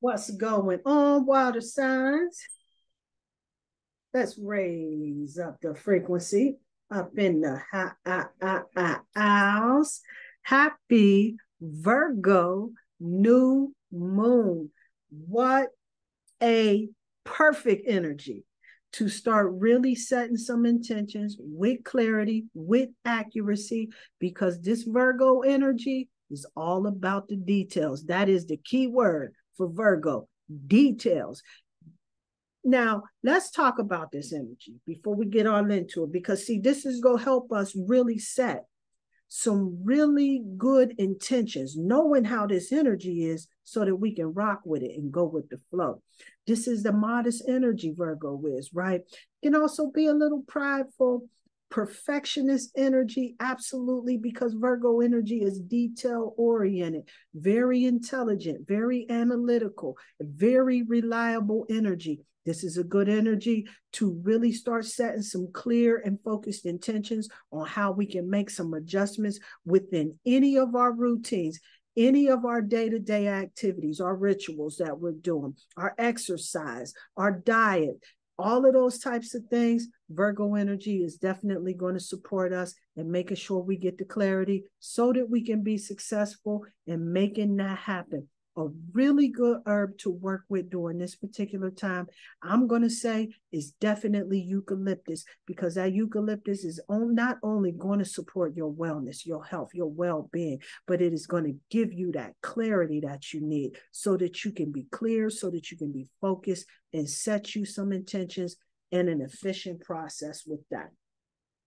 What's going on, water signs? Let's raise up the frequency up in the house. Happy Virgo new moon. What a perfect energy to start really setting some intentions with clarity, with accuracy, because this Virgo energy is all about the details. That is the key word for Virgo, details. Now, let's talk about this energy before we get all into it, because see, this is going to help us really set some really good intentions, knowing how this energy is so that we can rock with it and go with the flow. This is the modest energy Virgo is, right? It can also be a little prideful, perfectionist energy, absolutely, because Virgo energy is detail oriented, very intelligent, very analytical, very reliable energy. This is a good energy to really start setting some clear and focused intentions on how we can make some adjustments within any of our routines, any of our day-to-day activities, our rituals that we're doing, our exercise, our diet, all of those types of things. Virgo energy is definitely going to support us in making sure we get the clarity so that we can be successful in making that happen. A really good herb to work with during this particular time, I'm going to say, is definitely eucalyptus, because that eucalyptus is not only going to support your wellness, your health, your well-being, but it is going to give you that clarity that you need so that you can be clear, so that you can be focused and set you some intentions and an efficient process with that.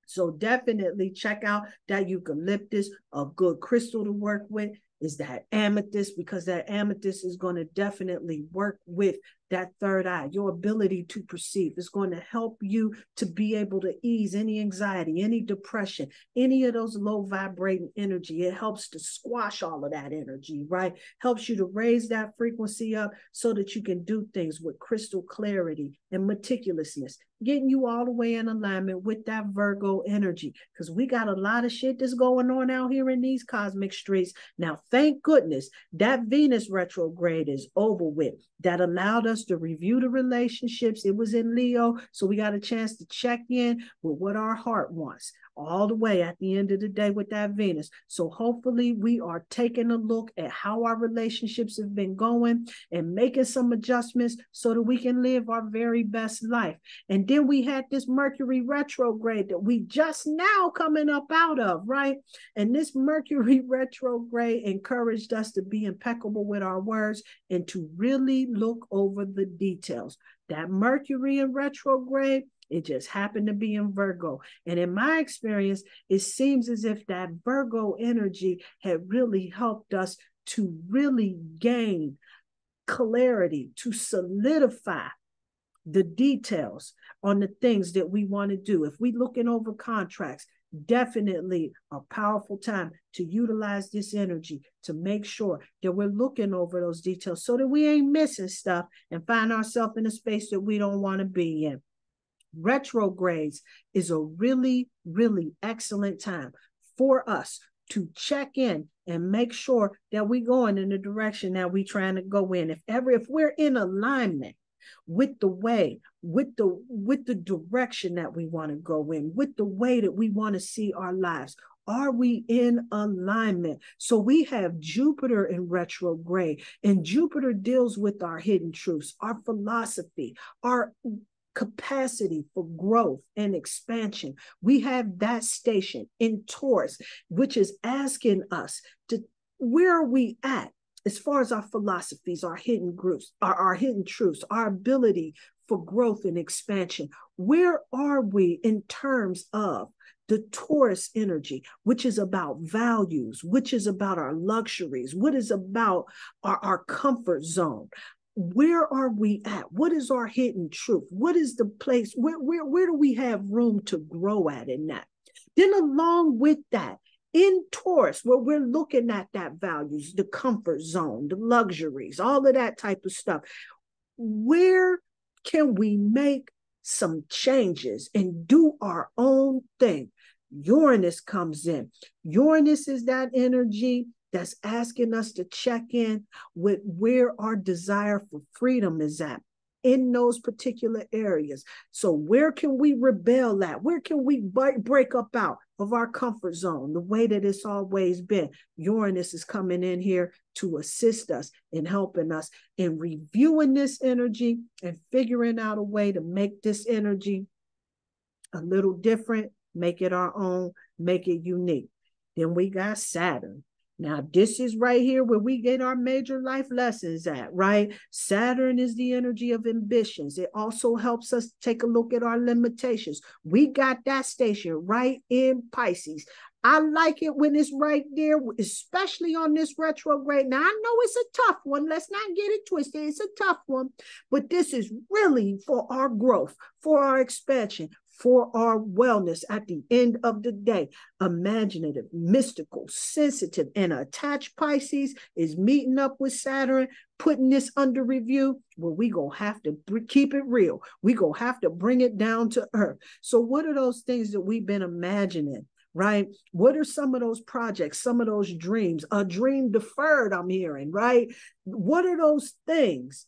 So definitely check out that eucalyptus. A good crystal to work with is that amethyst, because that amethyst is going to definitely work with that third eye, your ability to perceive. It's going to help you to be able to ease any anxiety, any depression, any of those low vibrating energy. It helps to squash all of that energy, right? Helps you to raise that frequency up so that you can do things with crystal clarity and meticulousness, getting you all the way in alignment with that Virgo energy, because we got a lot of shit that's going on out here in these cosmic streets. Now, thank goodness that Venus retrograde is over with. That allowed us to review the relationships. It was in Leo, so we got a chance to check in with what our heart wants all the way at the end of the day with that Venus. So hopefully we are taking a look at how our relationships have been going and making some adjustments so that we can live our very best life. And then we had this Mercury retrograde that we just now coming up out of, right? And this Mercury retrograde encouraged us to be impeccable with our words and to really look over the details. That Mercury in retrograde, it just happened to be in Virgo. And in my experience, it seems as if that Virgo energy had really helped us to really gain clarity, to solidify the details on the things that we want to do. If we're looking over contracts, definitely a powerful time to utilize this energy to make sure that we're looking over those details so that we ain't missing stuff and find ourselves in a space that we don't want to be in. Retrogrades is a really, really excellent time for us to check in and make sure that we're going in the direction that we're trying to go in. If we're in alignment with the way, with the direction that we want to go in, with the way that we want to see our lives, are we in alignment? So we have Jupiter in retrograde, and Jupiter deals with our hidden truths, our philosophy, our capacity for growth and expansion. We have that station in Taurus, which is asking us to, where are we at as far as our philosophies, our hidden groups, our hidden truths, our ability for growth and expansion? Where are we in terms of the Taurus energy, which is about values, which is about our luxuries, what is about our comfort zone? Where are we at? What is our hidden truth? What is the place? Where do we have room to grow at in that? Then along with that, in Taurus, where we're looking at that values, the comfort zone, the luxuries, all of that type of stuff, where can we make some changes and do our own thing? Uranus comes in. Uranus is that energy that's asking us to check in with where our desire for freedom is at in those particular areas. So where can we rebel at? Where can we break up out of our comfort zone, the way that it's always been? Uranus is coming in here to assist us in helping us in reviewing this energy and figuring out a way to make this energy a little different, make it our own, make it unique. Then we got Saturn. Now, this is right here where we get our major life lessons at, right? Saturn is the energy of ambitions. It also helps us take a look at our limitations. We got that station right in Pisces. I like it when it's right there, especially on this retrograde. Now, I know it's a tough one. Let's not get it twisted. It's a tough one. But this is really for our growth, for our expansion, for our wellness at the end of the day. Imaginative, mystical, sensitive, and attached Pisces is meeting up with Saturn, putting this under review. Well, we gonna have to keep it real. We gonna have to bring it down to earth. So what are those things that we've been imagining? Right? What are some of those projects, some of those dreams, a dream deferred, I'm hearing, right? What are those things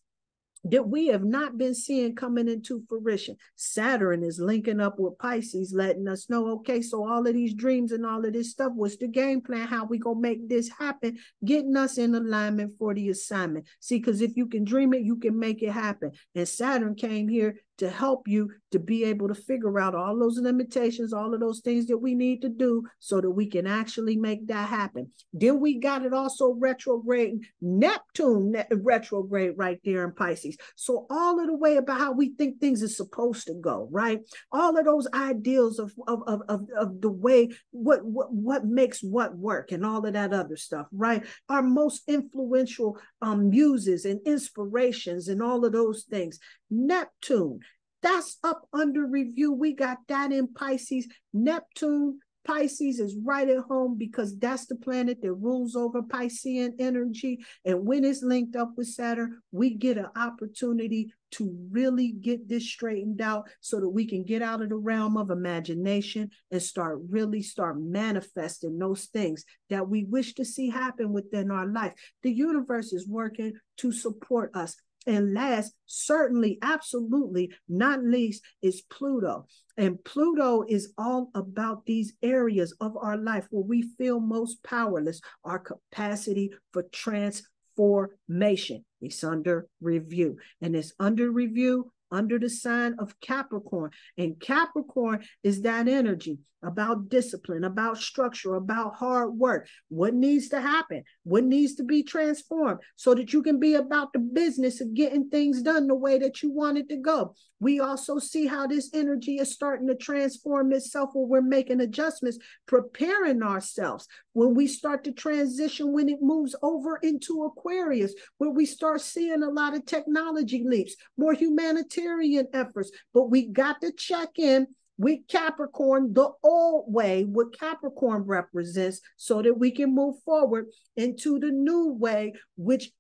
that we have not been seeing coming into fruition? Saturn is linking up with Pisces, letting us know, okay, so all of these dreams and all of this stuff, what's the game plan? How we gonna make this happen? Getting us in alignment for the assignment. See, because if you can dream it, you can make it happen. And Saturn came here to help you to be able to figure out all those limitations, all of those things that we need to do so that we can actually make that happen. Then we got it also retrograde, Neptune retrograde right there in Pisces. So all of the way about how we think things are supposed to go, right? All of those ideals of the way, what makes what work and all of that other stuff, right? Our most influential muses and inspirations and all of those things. Neptune, that's up under review. We got that in Pisces. Neptune, Pisces is right at home because that's the planet that rules over Piscean energy. And when it's linked up with Saturn, we get an opportunity to really get this straightened out so that we can get out of the realm of imagination and start manifesting those things that we wish to see happen within our life. The universe is working to support us. And last, certainly, absolutely, not least, is Pluto. And Pluto is all about these areas of our life where we feel most powerless, our capacity for transformation. It's under review. And it's under review under the sign of Capricorn. And Capricorn is that energy about discipline, about structure, about hard work. What needs to happen? What needs to be transformed so that you can be about the business of getting things done the way that you want it to go. We also see how this energy is starting to transform itself where we're making adjustments, preparing ourselves when we start to transition, when it moves over into Aquarius, where we start seeing a lot of technology leaps, more humanitarian efforts. But we got to check in with Capricorn, the old way, what Capricorn represents, so that we can move forward into the new way, which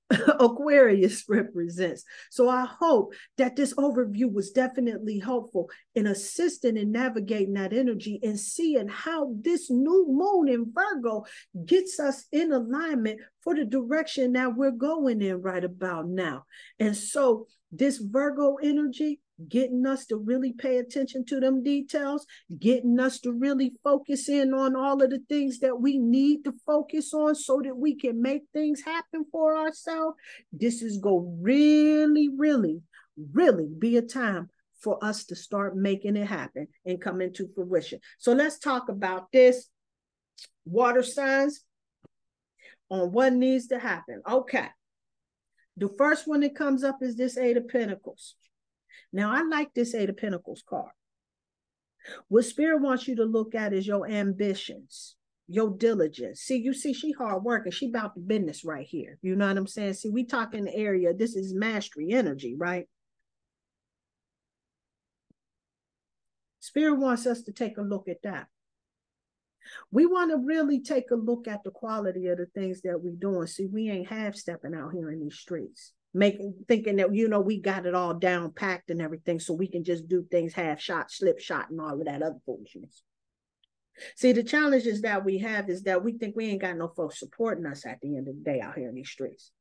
Aquarius represents. So I hope that this overview was definitely helpful in assisting and navigating that energy and seeing how this new moon in Virgo gets us in alignment for the direction that we're going in right about now. And so this Virgo energy, getting us to really pay attention to them details, getting us to really focus in on all of the things that we need to focus on so that we can make things happen for ourselves. This is going to really, really, really be a time for us to start making it happen and come into fruition. So let's talk about this. Water signs on what needs to happen. Okay. The first one that comes up is this Eight of Pentacles. Now, I like this Eight of Pentacles card. What Spirit wants you to look at is your ambitions, your diligence. See, you see, she hard working. She about the business right here. You know what I'm saying? See, we talk in the area. This is mastery energy, right? Spirit wants us to take a look at that. We want to really take a look at the quality of the things that we're doing. See, we ain't half stepping out here in these streets, thinking that, you know, we got it all down packed and everything, so we can just do things half shot, slip shot, and all of that other foolishness. See, the challenges that we have is that we think we ain't got no folks supporting us at the end of the day out here in these streets.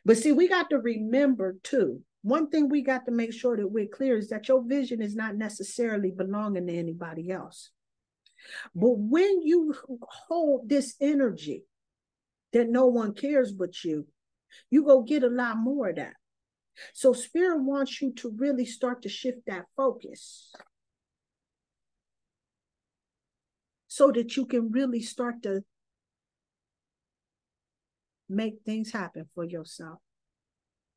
But see, we got to remember too, one thing we got to make sure that we're clear is that your vision is not necessarily belonging to anybody else. But when you hold this energy that no one cares but you go get a lot more of that. So Spirit wants you to really start to shift that focus so that you can really start to make things happen for yourself,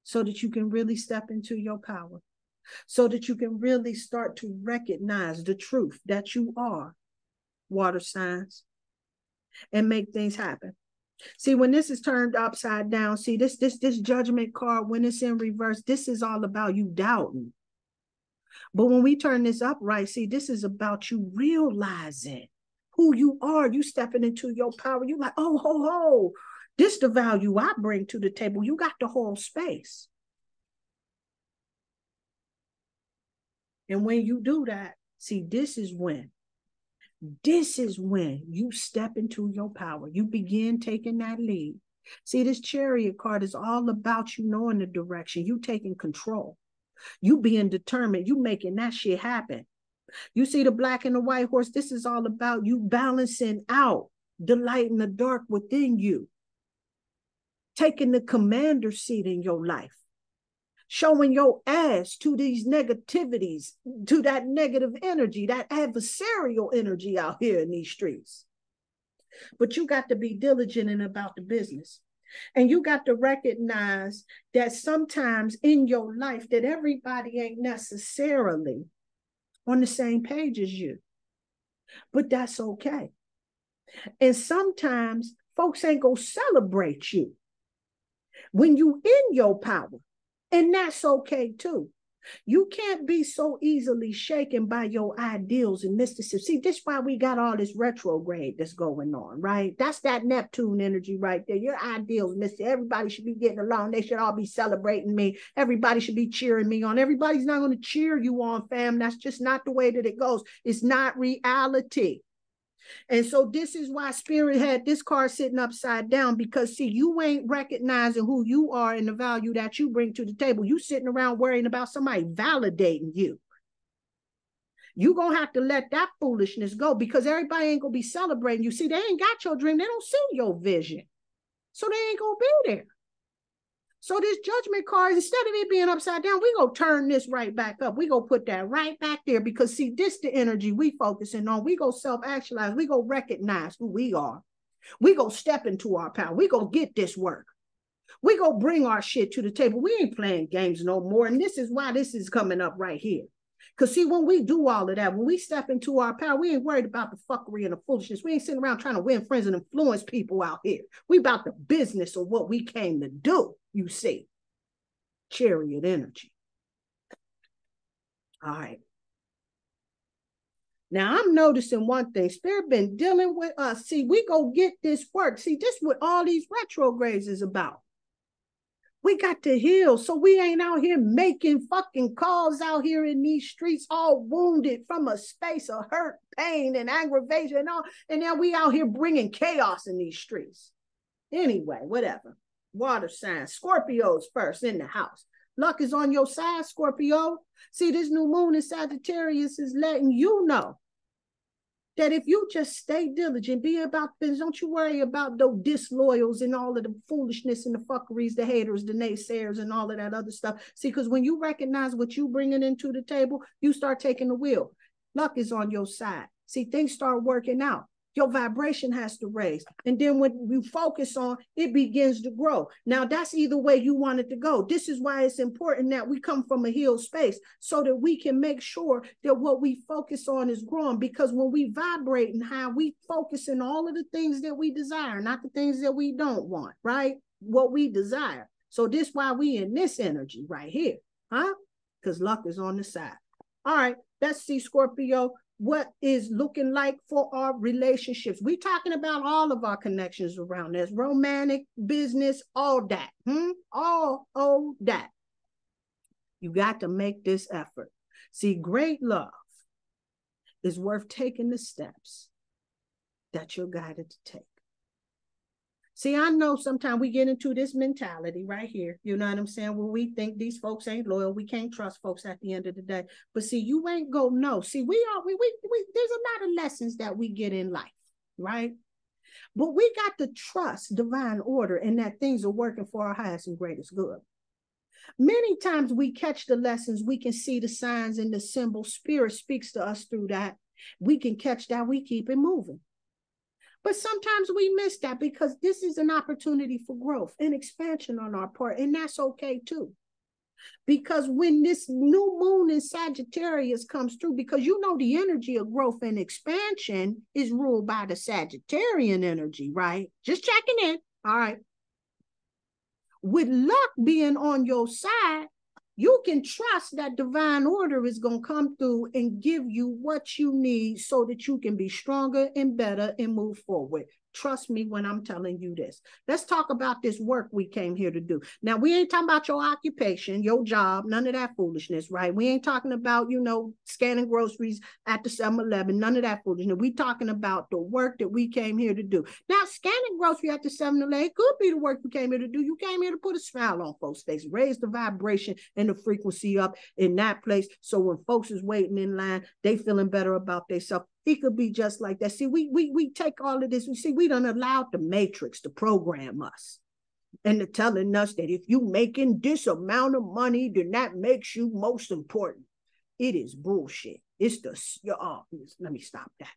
so that you can really step into your power, so that you can really start to recognize the truth that you are water signs and make things happen. See, when this is turned upside down, see this judgment card, when it's in reverse, this is all about you doubting. But when we turn this upright, see, this is about you realizing who you are. You stepping into your power. You like, oh, ho, ho. This the value I bring to the table. You got the whole space. And when you do that, see, this is when you step into your power. You begin taking that lead. See, this Chariot card is all about you knowing the direction. You taking control. You being determined. You making that shit happen. You see the black and the white horse. This is all about you balancing out the light and the dark within you. Taking the commander seat in your life. Showing your ass to these negativities, to that negative energy, that adversarial energy out here in these streets. But you got to be diligent and about the business. And you got to recognize that sometimes in your life that everybody ain't necessarily on the same page as you. But that's okay. And sometimes folks ain't gonna celebrate you when you in your power. And that's okay too. You can't be so easily shaken by your ideals and mysticism. See, this is why we got all this retrograde that's going on, right? That's that Neptune energy right there. Your ideals, Mister. Everybody should be getting along. They should all be celebrating me. Everybody should be cheering me on. Everybody's not going to cheer you on, fam. That's just not the way that it goes. It's not reality. And so this is why Spirit had this card sitting upside down, because see, you ain't recognizing who you are and the value that you bring to the table. You sitting around worrying about somebody validating you. You gonna have to let that foolishness go, because everybody ain't gonna be celebrating you. See, they ain't got your dream. They don't see your vision. So they ain't gonna be there. So this judgment card, instead of it being upside down, we gonna turn this right back up. We gonna put that right back there, because see, this the energy we focusing on. We go self-actualize. We go recognize who we are. We go step into our power. We go get this work. We go bring our shit to the table. We ain't playing games no more. And this is why this is coming up right here. Because see, when we do all of that, when we step into our power, we ain't worried about the fuckery and the foolishness. We ain't sitting around trying to win friends and influence people out here. We about the business of what we came to do, you see. Chariot energy. All right. Now, I'm noticing one thing. Spirit been dealing with us. See, we go get this work. See, this is what all these retrogrades is about. We got to heal, so we ain't out here making fucking calls out here in these streets, all wounded from a space of hurt, pain, and aggravation and all. And now we out here bringing chaos in these streets. Anyway, whatever. Water signs. Scorpios first in the house. Luck is on your side, Scorpio. See, this new moon in Sagittarius is letting you know that if you just stay diligent, be about things, don't you worry about those disloyals and all of the foolishness and the fuckeries, the haters, the naysayers, and all of that other stuff. See, because when you recognize what you bringing into the table, you start taking the wheel. Luck is on your side. See, things start working out. Your vibration has to raise. And then when you focus on, it begins to grow. Now, that's either way you want it to go. This is why it's important that we come from a healed space, so that we can make sure that what we focus on is growing. Because when we vibrate and how we focus on all of the things that we desire, not the things that we don't want, right? What we desire. So this is why we in this energy right here, huh? Because luck is on the side. All right, let's see, Scorpio, what is looking like for our relationships. We're talking about all of our connections around this, romantic, business, all that. All that. You got to make this effort. See, great love is worth taking the steps that you're guided to take. See, I know sometimes we get into this mentality right here. You know what I'm saying? Where we think these folks ain't loyal. We can't trust folks at the end of the day. But see, you ain't go no. See, there's a lot of lessons that we get in life, right? But we got to trust divine order and that things are working for our highest and greatest good. Many times we catch the lessons, we can see the signs and the symbols. Spirit speaks to us through that. We can catch that, we keep it moving. But sometimes we miss that because this is an opportunity for growth and expansion on our part, and that's okay too. Because when this new moon in Sagittarius comes through, because you know the energy of growth and expansion is ruled by the Sagittarian energy, right? Just checking in, all right? With luck being on your side, you can trust that divine order is going to come through and give you what you need so that you can be stronger and better and move forward. Trust me when I'm telling you this. Let's talk about this work we came here to do. Now, we ain't talking about your occupation, your job, none of that foolishness, right? We ain't talking about, scanning groceries at the 7-Eleven, none of that foolishness. We talking about the work that we came here to do. Now, scanning grocery at the 7-Eleven could be the work you came here to do. You came here to put a smile on folks' face, raise the vibration and the frequency up in that place. So when folks is waiting in line, they feeling better about themselves. It could be just like that. See, we take all of this. We done allowed the matrix to program us and to telling us that if you making this amount of money, then that makes you most important. It is bullshit. It's let me stop that.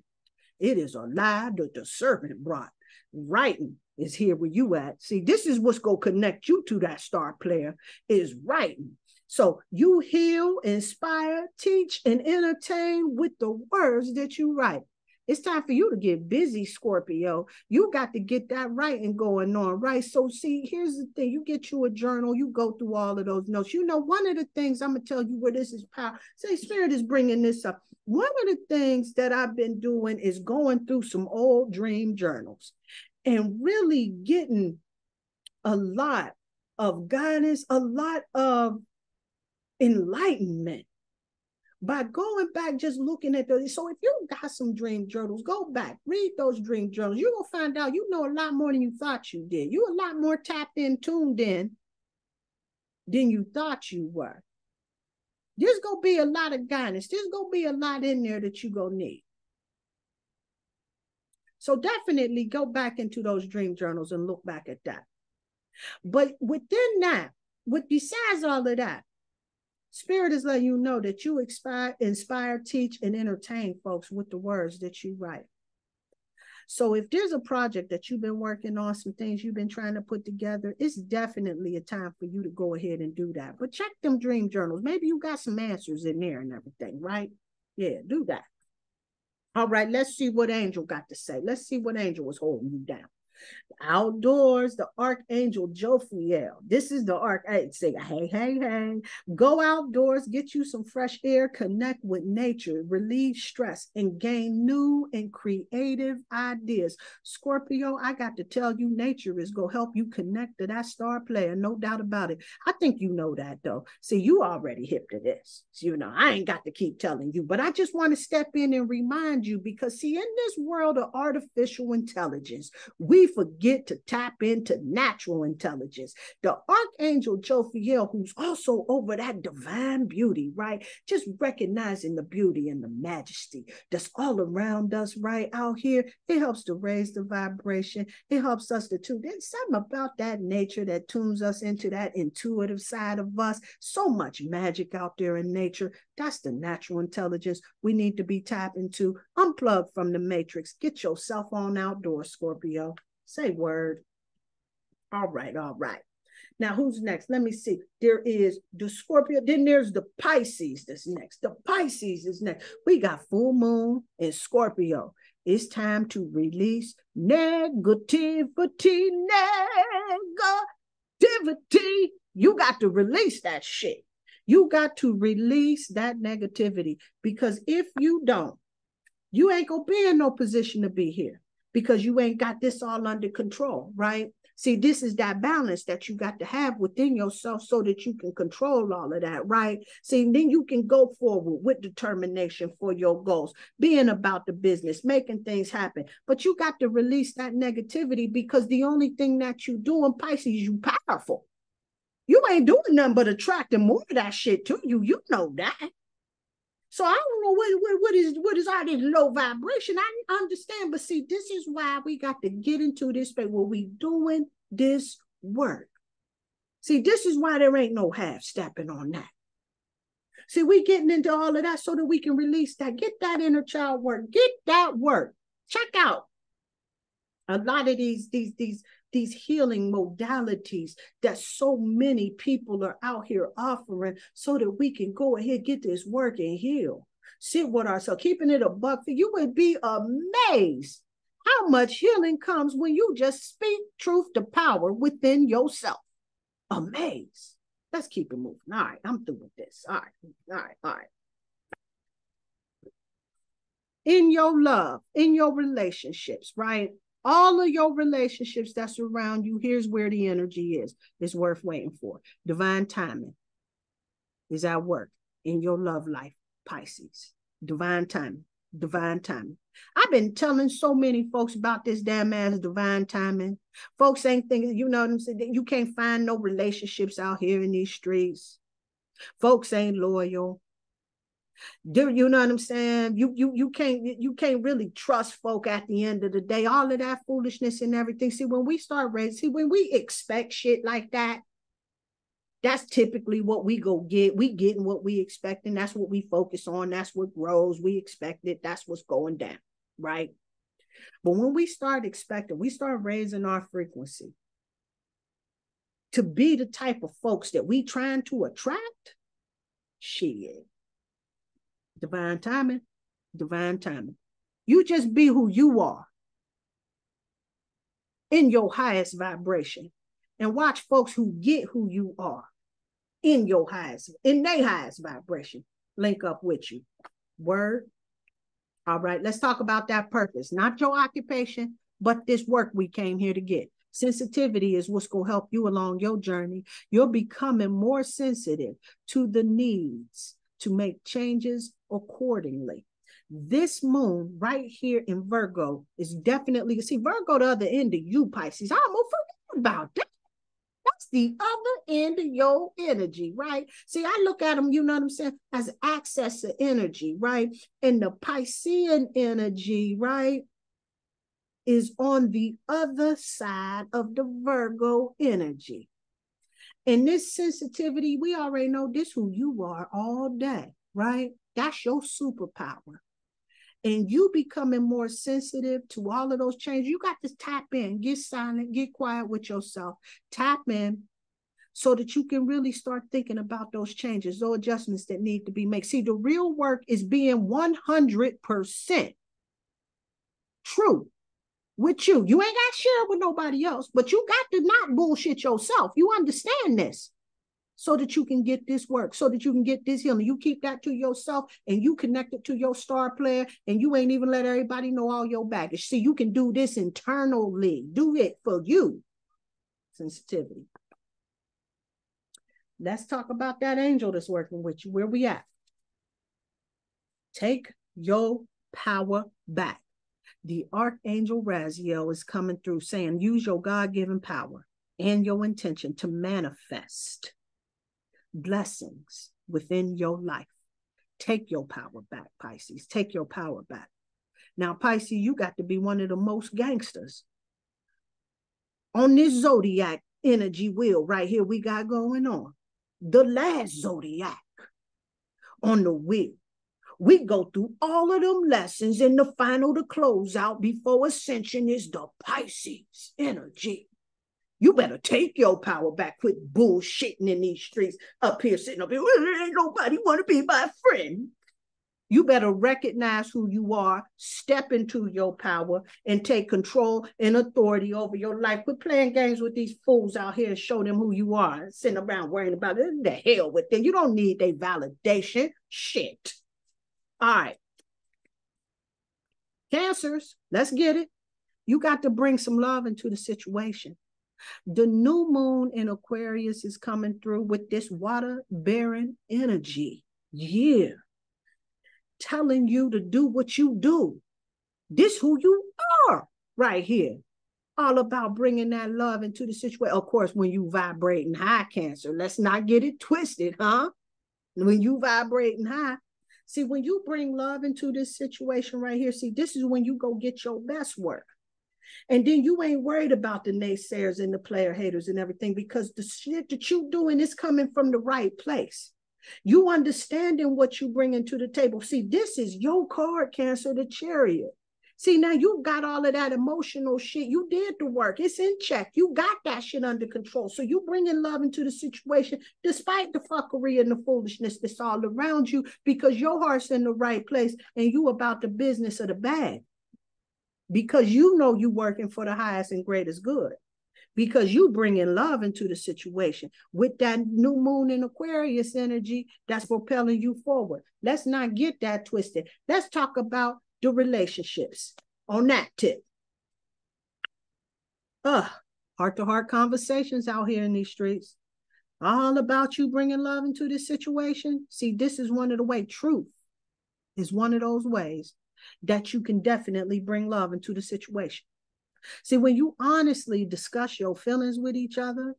It is a lie that the serpent brought. Writing is here where you at. See, this is what's going to connect you to that star player is writing. So you heal, inspire, teach, and entertain with the words that you write. It's time for you to get busy, Scorpio. You got to get that writing going on, right? So see, here's the thing. You get you a journal. You go through all of those notes. One of the things I'm going to tell you where this is power. Say, Spirit is bringing this up. One of the things that I've been doing is going through some old dream journals and really getting a lot of guidance, a lot of enlightenment by going back, just looking at those. So if you got some dream journals, go back, read those dream journals. You're going to find out you know a lot more than you thought you did. You're a lot more tapped in, tuned in than you thought you were. There's going to be a lot of guidance. There's going to be a lot in there that you're going to need. So definitely go back into those dream journals and look back at that. But within that, besides all of that, Spirit is letting you know that you inspire, teach, and entertain folks with the words that you write. So if there's a project that you've been working on, some things you've been trying to put together, it's definitely a time for you to go ahead and do that. But check them dream journals. Maybe you got some answers in there and everything, right? Yeah, do that. All right, let's see what Angel got to say. Let's see what Angel was holding you down. Outdoors, the Archangel Jophiel. This is the Archangel. Say, hey. Go outdoors, get you some fresh air, connect with nature, relieve stress, and gain new and creative ideas. Scorpio, I got to tell you, nature is going to help you connect to that star player. No doubt about it. I think you know that, though. See, you already hip to this. I ain't got to keep telling you, but I just want to step in and remind you because, see, in this world of artificial intelligence, we forget to tap into natural intelligence. The Archangel Jophiel, who's also over that divine beauty, right? Just recognizing the beauty and the majesty that's all around us right out here. It helps to raise the vibration. It helps us to tune. There's something about that nature that tunes us into that intuitive side of us. So much magic out there in nature. That's the natural intelligence we need to be tapped into. Unplug from the matrix. Get yourself on outdoors, Scorpio. Say word. All right. Now, who's next? Let me see. There is the Scorpio. Then there's the Pisces that's next. The Pisces is next. We got full moon in Scorpio. It's time to release negativity. You got to release that shit. You got to release that negativity because if you don't, you ain't going to be in no position to be here. because you ain't got this all under control, right? See, this is that balance that you got to have within yourself so that you can control all of that, right? See, then you can go forward with determination for your goals, being about the business, making things happen. But you got to release that negativity, because the only thing that you do in Pisces, you powerful. You ain't doing nothing but attracting more of that shit to you. You know that. So I don't know what is all this low vibration. I understand, but see, this is why we got to get into this space where we doing this work. See, this is why there ain't no half stepping on that. See, we getting into all of that so that we can release that. Get that inner child work. Get that work. Check out a lot of these healing modalities that so many people are out here offering, so that we can go ahead, get this work and heal. Sit with ourselves, keeping it a buck. You would be amazed how much healing comes when you just speak truth to power within yourself. Amazed. Let's keep it moving. All right, I'm through with this. All right. In your love, in your relationships, right? All of your relationships that surround you, here's where the energy is. It's worth waiting for. Divine timing is at work in your love life, Pisces. Divine timing. I've been telling so many folks about this damn ass divine timing. Folks ain't thinking, you know what I'm saying? You can't find no relationships out here in these streets. Folks ain't loyal. You know what I'm saying? You can't really trust folk at the end of the day. All of that foolishness and everything. See, when we start raising, when we expect shit like that, that's typically what we go get. We getting what we expect, and that's what we focus on. That's what grows. We expect it. That's what's going down, right? But when we start expecting, we start raising our frequency to be the type of folks that we trying to attract. Shit. Divine timing. You just be who you are in your highest vibration, and watch folks who get who you are in their highest vibration link up with you. Word. All right, let's talk about that purpose, not your occupation, but this work we came here to get. Sensitivity is what's going to help you along your journey. You're becoming more sensitive to the needs to make changes accordingly. This moon right here in Virgo is definitely, see, Virgo, the other end of you, Pisces. I almost forgot about that. That's the other end of your energy, right? See, I look at them, you know what I'm saying, as access to energy, right? And the Piscean energy, right, is on the other side of the Virgo energy. And this sensitivity, we already know this who you are all day, right? That's your superpower. And you becoming more sensitive to all of those changes. You got to tap in, get silent, get quiet with yourself, tap in so that you can really start thinking about those changes, those adjustments that need to be made. See, the real work is being 100% true with you. You ain't got to share it with nobody else, but you got to not bullshit yourself. You understand this so that you can get this work, so that you can get this healing. You keep that to yourself and you connect it to your star player, and you ain't even let everybody know all your baggage. See, you can do this internally. Do it for you. Sensitivity. Let's talk about that angel that's working with you. Where we at? Take your power back. The Archangel Raziel is coming through saying, use your God-given power and your intention to manifest blessings within your life. Take your power back, Pisces. Take your power back. Now, Pisces, you got to be one of the most gangsters on this zodiac energy wheel right here we got going on. The last zodiac on the wheel. We go through all of them lessons, and the final to close out before ascension is the Pisces energy. You better take your power back. Quit bullshitting in these streets up here, sitting up here. Well, ain't nobody want to be my friend. You better recognize who you are, step into your power, and take control and authority over your life. Quit playing games with these fools out here and show them who you are. Sitting around worrying about it. The hell with them. You don't need their validation. Shit. All right. Cancers, let's get it. You got to bring some love into the situation. The new moon in Aquarius is coming through with this water-bearing energy. Yeah. Telling you to do what you do. This who you are right here. All about bringing that love into the situation. Of course, when you vibrating high, Cancer, let's not get it twisted, huh? When you vibrating high, see, when you bring love into this situation right here, see, this is when you go get your best work. And then you ain't worried about the naysayers and the player haters and everything, because the shit that you doing is coming from the right place. You understanding what you bringing to the table. See, this is your card, Cancer, the Chariot. See, now you got all of that emotional shit. You did the work. It's in check. You got that shit under control. So you bringing love into the situation despite the fuckery and the foolishness that's all around you, because your heart's in the right place and you about the business of the bag. Because you know you working for the highest and greatest good. Because you bringing love into the situation with that new moon in Aquarius energy that's propelling you forward. Let's not get that twisted. Let's talk about the relationships on that tip. Heart-to-heart conversations out here in these streets. All about you bringing love into this situation. See, this is one of the ways. Truth is one of those ways that you can definitely bring love into the situation. See, when you honestly discuss your feelings with each other,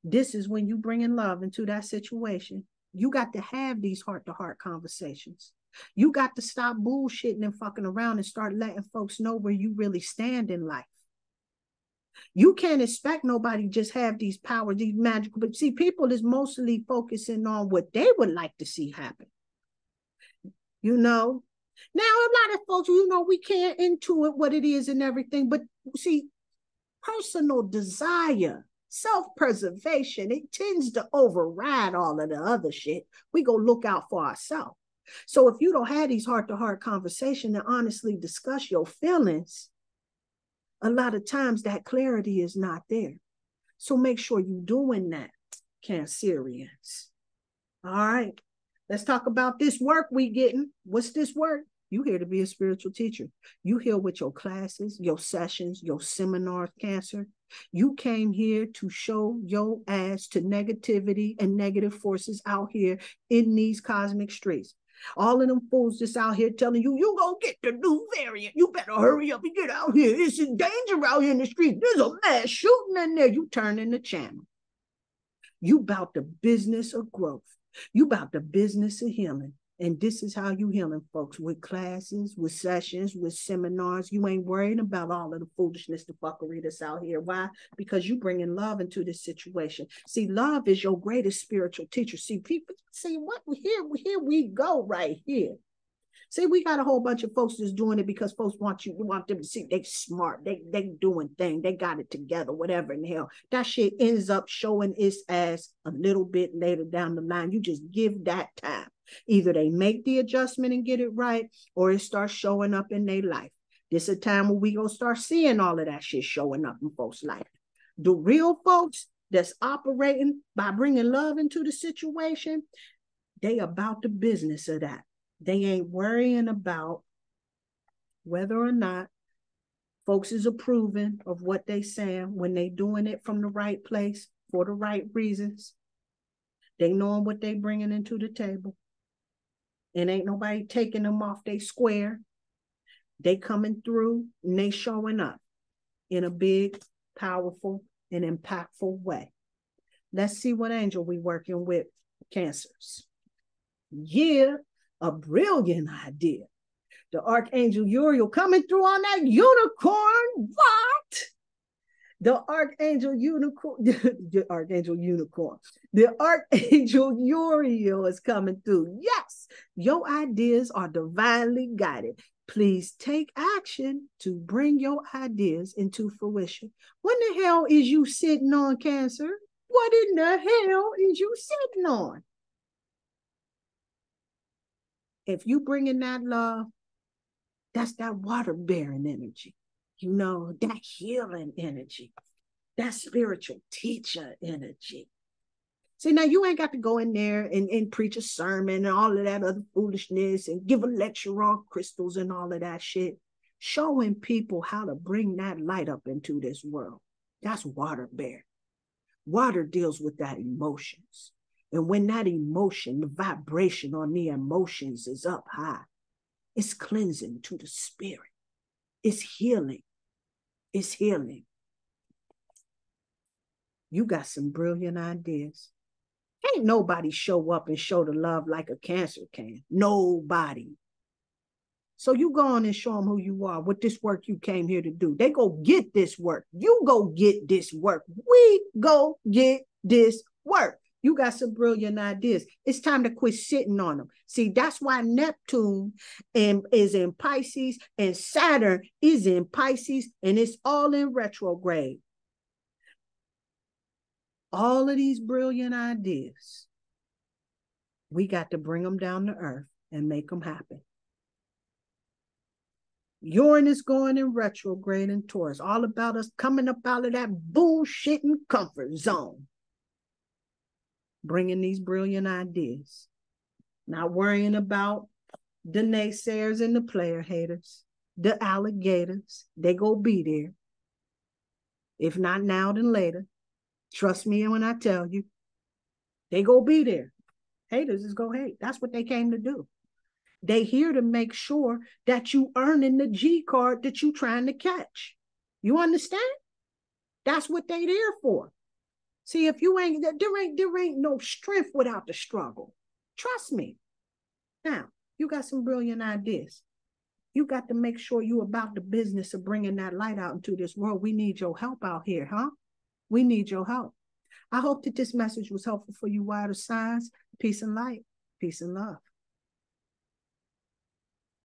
this is when you bring in love into that situation. You got to have these heart-to-heart conversations. You got to stop bullshitting and fucking around and start letting folks know where you really stand in life. You can't expect nobody just have these powers, these magical, but see, people is mostly focusing on what they would like to see happen. You know? Now, a lot of folks, you know, we can't intuit what it is and everything, but see, personal desire, self-preservation, it tends to override all of the other shit. We go look out for ourselves. So if you don't have these heart-to-heart conversations and honestly discuss your feelings, a lot of times that clarity is not there. So make sure you're doing that, Cancerians. All right. Let's talk about this work we getting. What's this work? You here to be a spiritual teacher. You here with your classes, your sessions, your seminars, Cancer. You came here to show your ass to negativity and negative forces out here in these cosmic streets. All of them fools that's out here telling you, you gonna get the new variant. You better hurry up and get out here. It's in danger out here in the street. There's a mass shooting in there. You turning the channel. You about the business of growth. You about the business of healing. And this is how you healing, folks, with classes, with sessions, with seminars. You ain't worrying about all of the foolishness, the fuckery that's out here. Why? Because you bringing love into this situation. See, love is your greatest spiritual teacher. See, people, see what here we go right here. See, we got a whole bunch of folks that's doing it because folks want them to see they smart, they doing things, they got it together, whatever in the hell. That shit ends up showing its ass a little bit later down the line. You just give that time. Either they make the adjustment and get it right, or it starts showing up in their life. This is a time where we gonna start seeing all of that shit showing up in folks' life. The real folks that's operating by bringing love into the situation, they about the business of that. They ain't worrying about whether or not folks is approving of what they saying when they doing it from the right place for the right reasons. They knowing what they bringing into the table. And ain't nobody taking them off they square. They coming through and they showing up in a big, powerful, and impactful way. Let's see what angel we working with, Cancers. Yeah, a brilliant idea. The Archangel Uriel coming through on that unicorn. What? The Archangel Unicorn, the Archangel Unicorn, the Archangel Uriel is coming through. Yes, your ideas are divinely guided. Please take action to bring your ideas into fruition. What the hell is you sitting on, Cancer? What in the hell is you sitting on? If you bring in that love, that's that water-bearing energy. You know, that healing energy, that spiritual teacher energy. See, now you ain't got to go in there and preach a sermon and all of that other foolishness and give a lecture on crystals and all of that shit. showing people how to bring that light up into this world. That's water bear. Water deals with that emotions. And when that emotion, the vibration on the emotions is up high, it's cleansing to the spirit. It's healing. It's healing. You got some brilliant ideas. Ain't nobody show up and show the love like a cancer can. Nobody. So you go on and show them who you are, what this work you came here to do. They go get this work. You go get this work. We go get this work. You got some brilliant ideas. It's time to quit sitting on them. See, that's why Neptune is in Pisces and Saturn is in Pisces, and it's all in retrograde. All of these brilliant ideas, we got to bring them down to earth and make them happen. Uranus going in retrograde in Taurus, all about us coming up out of that bullshitting comfort zone. Bringing these brilliant ideas. Not worrying about the naysayers and the player haters, the alligators. They go be there. If not now, then later. Trust me when I tell you. They go be there. Haters is go hate. That's what they came to do. They here to make sure that you earning the G card that you trying to catch. You understand? That's what they there for. See, if you ain't, there ain't no strength without the struggle. Trust me. Now, you got some brilliant ideas. You got to make sure you about the business of bringing that light out into this world. We need your help out here, huh? We need your help. I hope that this message was helpful for you, water signs. Peace and light. Peace and love.